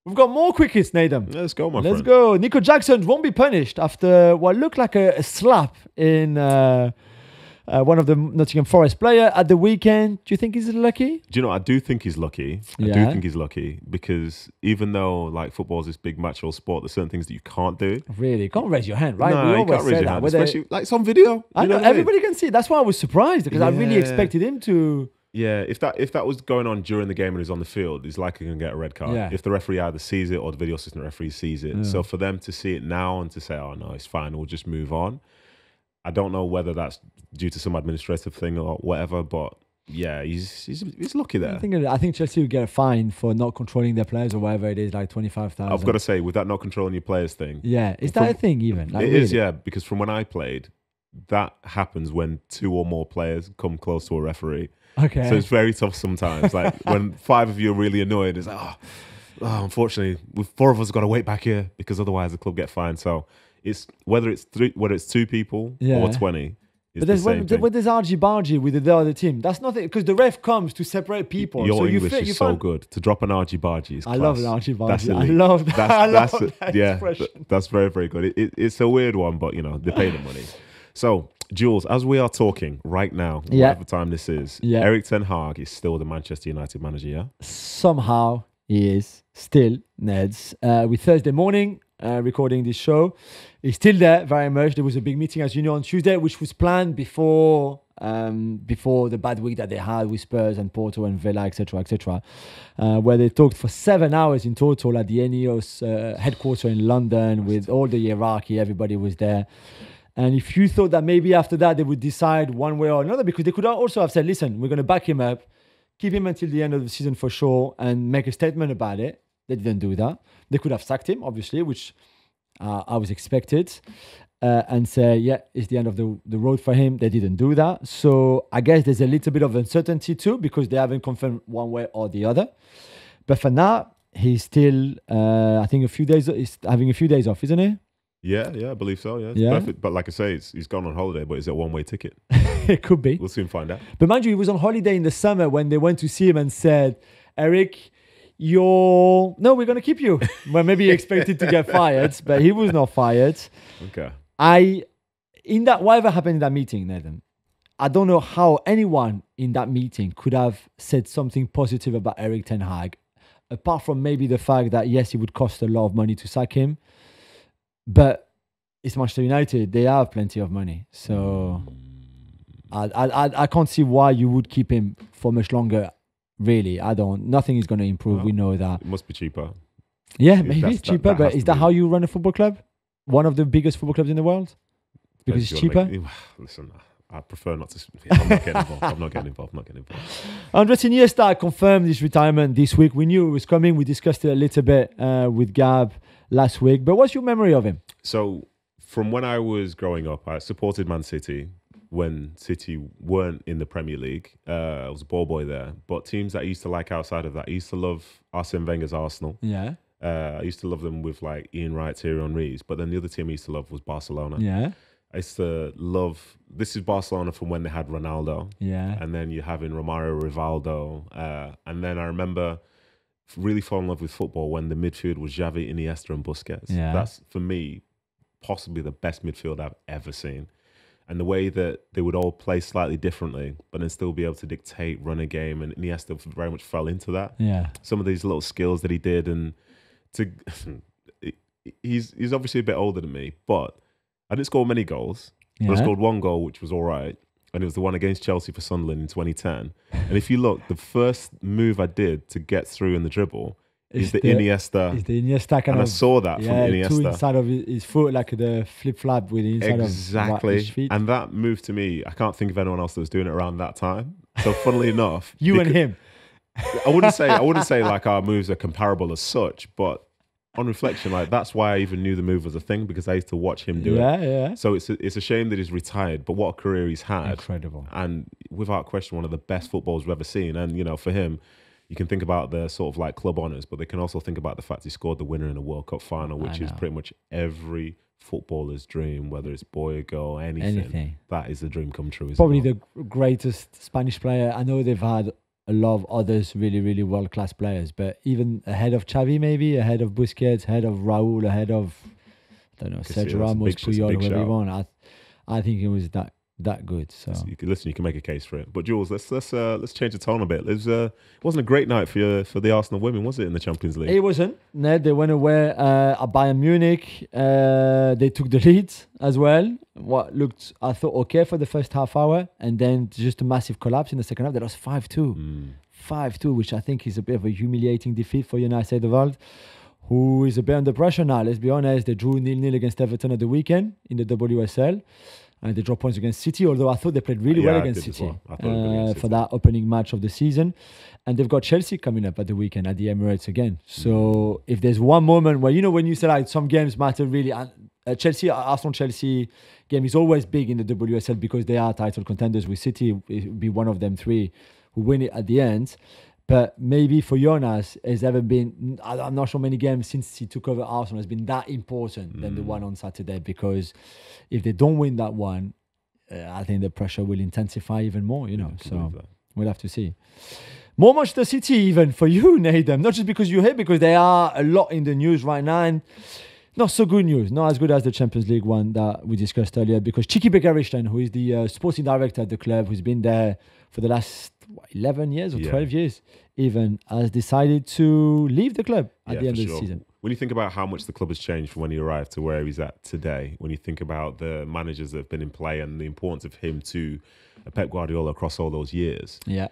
We've got more quick hits, Nedum. Let's go, my Let's friend. go. Nicolas Jackson won't be punished after what looked like a slap in one of the Nottingham Forest player at the weekend. Do you think he's lucky? Do you know, I do think he's lucky. I do think he's lucky because even though like football is this big match or sport, there's certain things that you can't do. Really? You can't raise your hand, right? No, We you can't raise your hand, especially like it's on video. I know, everybody can see it. That's why I was surprised because I really expected him to... Yeah, if that was going on during the game and he's on the field, he's likely going to get a red card. Yeah. If the referee either sees it or the video assistant referee sees it. So for them to see it now and to say, oh no, it's fine, we'll just move on. I don't know whether that's due to some administrative thing or whatever, but yeah, he's lucky there. I think Chelsea will get a fine for not controlling their players or whatever it is, like 25,000. I've got to say, with that not controlling your players thing. Yeah, is that a thing even? Like, it is, yeah, because from when I played, that happens when 2 or more players come close to a referee. Okay. So it's very tough sometimes. Like when 5 of you are really annoyed, it's like, oh, unfortunately, with 4 of us got to wait back here because otherwise the club get fined. So it's whether it's 2 people or 20. But there's argy-bargy with the other team. That's nothing because the ref comes to separate people. Your English is so good. To drop an argy-bargy is class. I love an argy-bargy. I love that. I love that expression. That's very, very good. It's a weird one, but you know, they pay the money. So, Jules, as we are talking right now, whatever time this is, Erik Ten Hag is still the Manchester United manager, yeah? Somehow he is still, Neds. With Thursday morning, recording this show. He's still there very much. There was a big meeting, as you know, on Tuesday, which was planned before the bad week that they had with Spurs and Porto and Villa, etc., where they talked for 7 hours in total at the Ineos headquarters in London with all the hierarchy. Everybody was there. And if you thought that maybe after that they would decide one way or another, because they could also have said, listen, we're going to back him up, keep him until the end of the season for sure, and make a statement about it. They didn't do that. They could have sacked him, obviously, which I was expected, and say, yeah, it's the end of the road for him. They didn't do that. So I guess there's a little bit of uncertainty too, because they haven't confirmed one way or the other. But for now, he's still, I think, he's having a few days off, isn't he? Yeah, I believe so. Yeah, it's perfect. But like I say, he's gone on holiday, but is it a one-way ticket? It could be. We'll soon find out. But mind you, he was on holiday in the summer when they went to see him and said, Erik, we're going to keep you. Well, maybe he expected to get fired, but he was not fired. Okay. Whatever happened in that meeting, Nathan, I don't know how anyone in that meeting could have said something positive about Erik Ten Hag, apart from maybe the fact that, yes, it would cost a lot of money to sack him. But it's Manchester United. They have plenty of money. So I can't see why you would keep him for much longer, really. Nothing is going to improve. Well, we know that. It must be cheaper. Yeah, maybe it's cheaper. But is that how you run a football club? One of the biggest football clubs in the world? Because it's cheaper? Listen, I prefer not to. I'm not getting involved. Andres Iniesta confirmed his retirement this week. We knew it was coming. We discussed it a little bit with Gab last week. But what's your memory of him? So, from when I was growing up, I supported Man City when City weren't in the Premier League. I was a ball boy there. But teams that I used to like outside of that, I used to love Arsene Wenger's Arsenal. Yeah. I used to love them with like Ian Wright, Thierry Henry. But then the other team I used to love was Barcelona. Yeah. I used to love... This is Barcelona from when they had Ronaldo. Yeah. And then you have in Romario, Rivaldo. And then I remember really falling in love with football when the midfield was Xavi, Iniesta and Busquets. Yeah. That's, for me, possibly the best midfield I've ever seen. And the way that they would all play slightly differently, but then still be able to dictate, run a game. And Iniesta very much fell into that. Yeah. Some of these little skills that he did. And he's obviously a bit older than me, but I didn't score many goals. Yeah. But I scored one goal, which was all right. And it was the one against Chelsea for Sunderland in 2010. And if you look, the first move I did to get through in the dribble is the Iniesta. It's the Iniesta kind and of... I saw that from Iniesta. Two inside of his foot, like the flip-flap with the inside of his feet. And that move to me, I can't think of anyone else that was doing it around that time. So funnily enough... You and him. I wouldn't say like our moves are comparable as such, but on reflection, like that's why I even knew the move was a thing, because I used to watch him do it. Yeah. So it's a shame that he's retired, but what a career he's had. Incredible. And without question, one of the best footballers we've ever seen. And, you know, for him, you can think about the sort of like club honours, but they can also think about the fact he scored the winner in a World Cup final, which is pretty much every footballer's dream, whether it's boy or girl, anything. That is a dream come true. Probably the greatest Spanish player. I know they've had a lot of others really, really world-class players. But even ahead of Xavi, maybe, ahead of Busquets, ahead of Raúl, ahead of, I don't know, Sergio Ramos, Puyol, whoever you want. I think it was that good. So you can make a case for it. But Jules, let's change the tone a bit. It wasn't a great night for the Arsenal women, was it, in the Champions League? It wasn't. Ned, they went away at Bayern Munich. They took the lead as well. What looked, I thought, okay for the first half hour, and then just a massive collapse in the second half. They lost 5-2. 5-2, which I think is a bit of a humiliating defeat for United de World, who is a bit under pressure now. Let's be honest. They drew 0-0 against Everton at the weekend in the WSL. They dropped points against City, although I thought they played really well against City for that opening match of the season. And they've got Chelsea coming up at the weekend at the Emirates again. So if there's one moment where, when you say like some games matter really, Arsenal-Chelsea game is always big in the WSL because they are title contenders with City. It will be one of them three who win it at the end. But maybe for Jonas, it's ever been, I'm not sure many games since he took over Arsenal has been that important than the one on Saturday, because if they don't win that one, I think the pressure will intensify even more, So we'll have to see. More Manchester City even for you, Nedum. Not just because you're here, because they are a lot in the news right now. And not so good news, not as good as the Champions League one that we discussed earlier, because Chiki Begaristain, who is the sporting director at the club, who's been there for the last 11 years or 12 years even, has decided to leave the club at the end of the season. When you think about how much the club has changed from when he arrived to where he's at today, when you think about the managers that have been in play and the importance of him to Pep Guardiola across all those years. Yeah.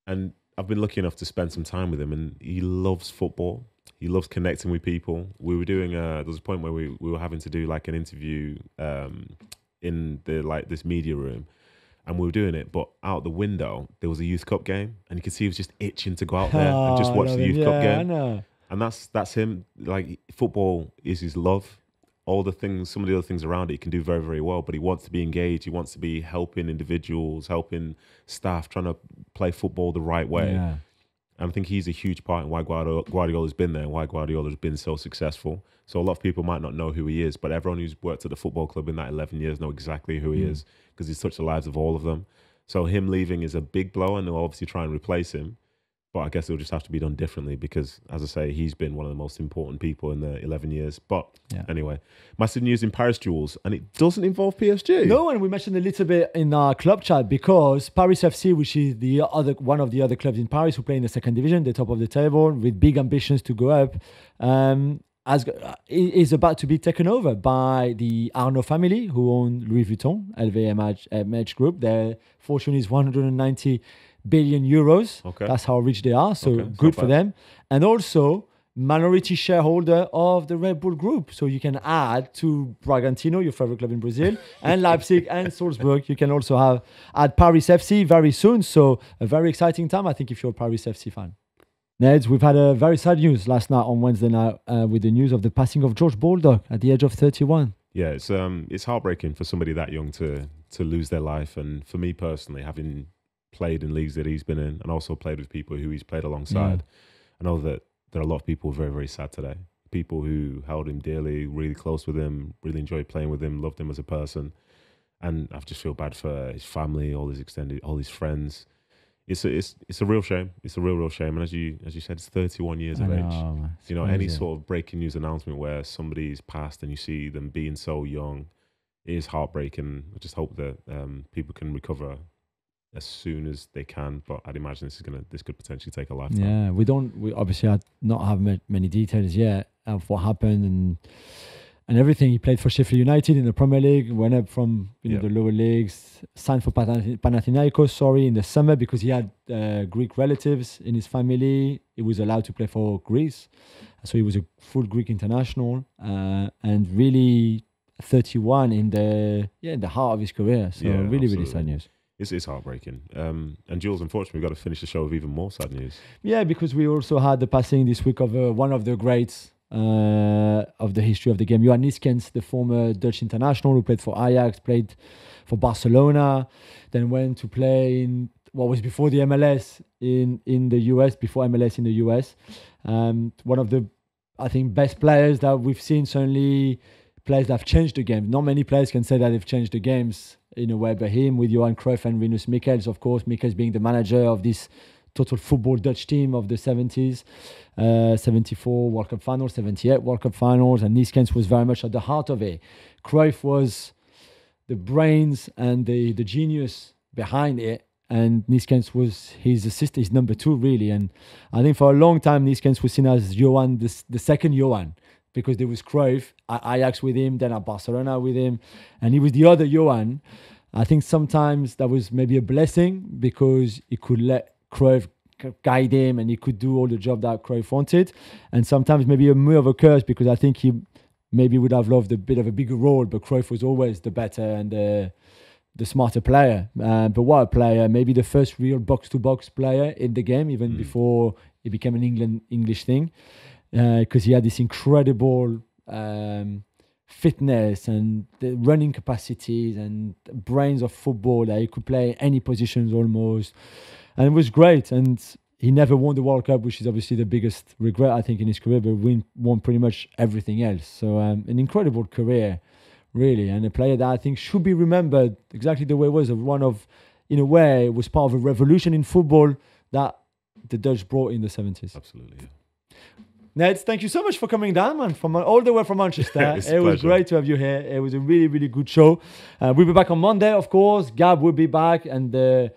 And I've been lucky enough to spend some time with him, and he loves football. He loves connecting with people. We were doing there was a point where we were having to do like an interview in this media room. And we were doing it, but out the window, there was a Youth Cup game, and you could see he was just itching to go out there and just watch the Youth Cup game. I know. And that's him. Like, football is his love. All the things, some of the other things around it, he can do very, very well, but he wants to be engaged. He wants to be helping individuals, helping staff, trying to play football the right way. Yeah. And I think he's a huge part in why Guardiola's been there and why Guardiola's been so successful. So a lot of people might not know who he is, but everyone who's worked at the football club in that 11 years know exactly who he is, because he's touched the lives of all of them. So him leaving is a big blow, and they'll obviously try and replace him. But I guess it'll just have to be done differently because, as I say, he's been one of the most important people in the 11 years. But anyway, massive news in Paris, Jules, and it doesn't involve PSG. No, and we mentioned a little bit in our club chat, because Paris FC, which is one of the other clubs in Paris who play in the second division, the top of the table, with big ambitions to go up, is about to be taken over by the Arnault family, who own Louis Vuitton, LVMH Group. Their fortune is 190 billion euros. Okay. That's how rich they are. So good for them. And also minority shareholder of the Red Bull Group. So you can add to Bragantino, your favorite club in Brazil, and Leipzig and Salzburg. You can also add Paris FC very soon. So a very exciting time, I think, if you're a Paris FC fan. Neds, we've had a very sad news last night on Wednesday night with the news of the passing of George Baldock at the age of 31. Yeah, it's heartbreaking for somebody that young to lose their life. And for me personally, having played in leagues that he's been in and also played with people who he's played alongside, I know that there are a lot of people very, very sad today. People who held him dearly, really close with him, really enjoyed playing with him, loved him as a person. And I just feel bad for his family, all his friends. It's a real shame. It's a real shame. And as you said, it's 31 years of age. You know, any sort of breaking news announcement where somebody's passed and you see them being so young, it is heartbreaking. I just hope that people can recover as soon as they can. But I'd imagine this could potentially take a lifetime. Yeah, we obviously not have many details yet of what happened and everything. He played for Sheffield United in the Premier League, went up from the lower leagues, signed for Panathinaikos, in the summer because he had Greek relatives in his family. He was allowed to play for Greece. So he was a full Greek international and really 31 in the heart of his career. So really sad news. It's heartbreaking. And Jules, unfortunately, we've got to finish the show with even more sad news. Yeah, because we also had the passing this week of one of the greats of the history of the game. Johan Niskens, the former Dutch international who played for Ajax, played for Barcelona, then went to play in what was before the MLS in the US, before MLS in the US. One of the, I think, best players that we've seen, certainly players that have changed the game. Not many players can say that they've changed the games in a way, but him with Johan Cruyff and Rinus Michels, of course, Michels being the manager of this total football Dutch team of the 70s. 74 World Cup finals, 78 World Cup finals, and Nieskens was very much at the heart of it. Cruyff was the brains and the genius behind it, and Nieskens was his assistant, his number two, really. And I think for a long time, Nieskens was seen as Johan, the second Johan, because there was Cruyff at Ajax with him, then at Barcelona with him, and he was the other Johan. I think sometimes that was maybe a blessing because he could let Cruyff guide him and he could do all the job that Cruyff wanted. And sometimes maybe a more of a curse because I think he maybe would have loved a bit of a bigger role, but Cruyff was always the better and the smarter player. But what a player, maybe the first real box-to-box player in the game, even before it became an English thing, because he had this incredible fitness and the running capacities and brains of football that he could play any positions almost. And it was great. And he never won the World Cup, which is obviously the biggest regret, I think, in his career, but won pretty much everything else. So an incredible career, really. And a player that I think should be remembered exactly the way it was. In a way, was part of a revolution in football that the Dutch brought in the 70s. Absolutely, yeah. Neds, thank you so much for coming down, man, from all the way from Manchester. It was great to have you here. It was a really, really good show. We'll be back on Monday, of course. Gab will be back, and the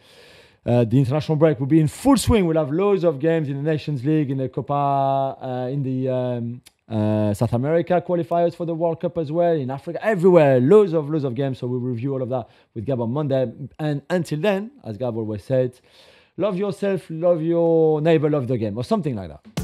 international break will be in full swing. We'll have loads of games in the Nations League, in the Copa, in the South America qualifiers for the World Cup as well, in Africa, everywhere. Loads of games. So we'll review all of that with Gab on Monday. And until then, as Gab always said, love yourself, love your neighbor, love the game, or something like that.